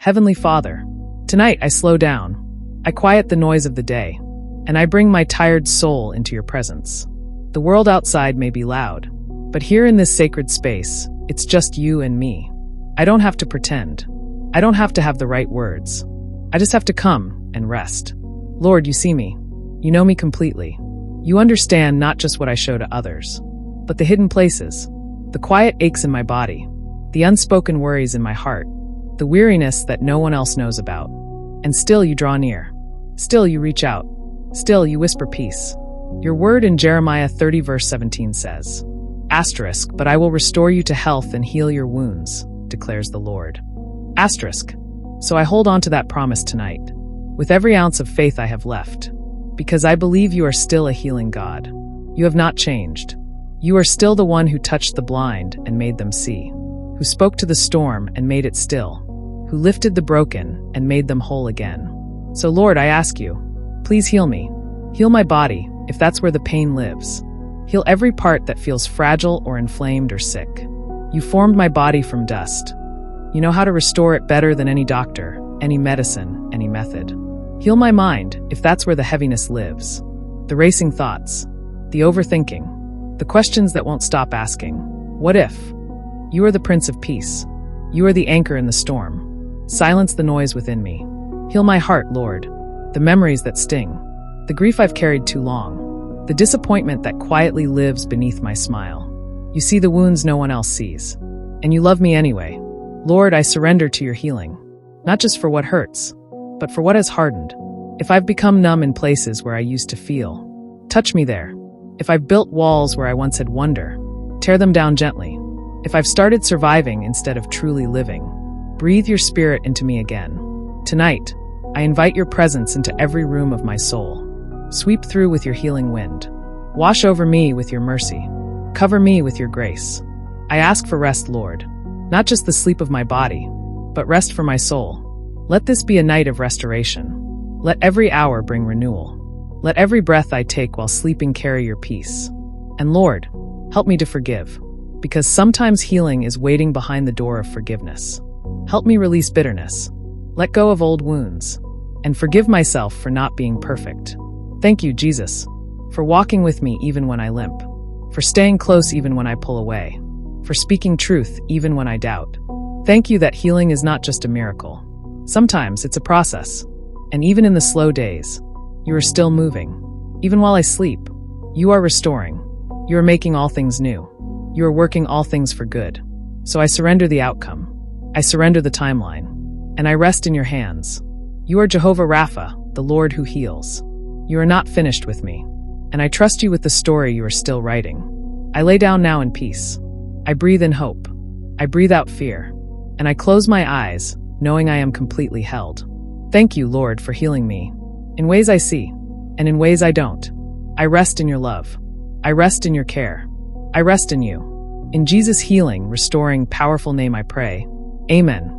Heavenly Father, tonight I slow down. I quiet the noise of the day, and I bring my tired soul into your presence. The world outside may be loud, but here in this sacred space, it's just you and me. I don't have to pretend. I don't have to have the right words. I just have to come and rest. Lord, you see me. You know me completely. You understand not just what I show to others, but the hidden places, the quiet aches in my body, the unspoken worries in my heart, the weariness that no one else knows about. And still you draw near. Still you reach out. Still you whisper peace. Your word in Jeremiah 30 verse 17 says, Asterisk, but I will restore you to health and heal your wounds, declares the Lord. Asterisk. So I hold on to that promise tonight, with every ounce of faith I have left, because I believe you are still a healing God. You have not changed. You are still the one who touched the blind and made them see, who spoke to the storm and made it still, who lifted the broken and made them whole again. So Lord, I ask you, please heal me. Heal my body, if that's where the pain lives. Heal every part that feels fragile or inflamed or sick. You formed my body from dust. You know how to restore it better than any doctor, any medicine, any method. Heal my mind, if that's where the heaviness lives. The racing thoughts, the overthinking, the questions that won't stop asking. What if? You are the Prince of Peace. You are the anchor in the storm. Silence the noise within me. Heal my heart, Lord. The memories that sting. The grief I've carried too long. The disappointment that quietly lives beneath my smile. You see the wounds no one else sees. And you love me anyway. Lord, I surrender to your healing. Not just for what hurts, but for what has hardened. If I've become numb in places where I used to feel, touch me there. If I've built walls where I once had wonder, tear them down gently. If I've started surviving instead of truly living, breathe your spirit into me again. Tonight, I invite your presence into every room of my soul. Sweep through with your healing wind. Wash over me with your mercy. Cover me with your grace. I ask for rest, Lord. Not just the sleep of my body, but rest for my soul. Let this be a night of restoration. Let every hour bring renewal. Let every breath I take while sleeping carry your peace. And Lord, help me to forgive, because sometimes healing is waiting behind the door of forgiveness. Help me release bitterness, let go of old wounds, and forgive myself for not being perfect. Thank you, Jesus, for walking with me even when I limp, for staying close even when I pull away, for speaking truth even when I doubt. Thank you that healing is not just a miracle. Sometimes it's a process, and even in the slow days, you are still moving. Even while I sleep, you are restoring. You are making all things new. You are working all things for good. So I surrender the outcome. I surrender the timeline, and I rest in your hands. You are Jehovah Rapha, the Lord who heals. You are not finished with me, and I trust you with the story you are still writing. I lay down now in peace. I breathe in hope. I breathe out fear, and I close my eyes, knowing I am completely held. Thank you, Lord, for healing me, in ways I see, and in ways I don't. I rest in your love. I rest in your care. I rest in you. In Jesus' healing, restoring, powerful name I pray. Amen.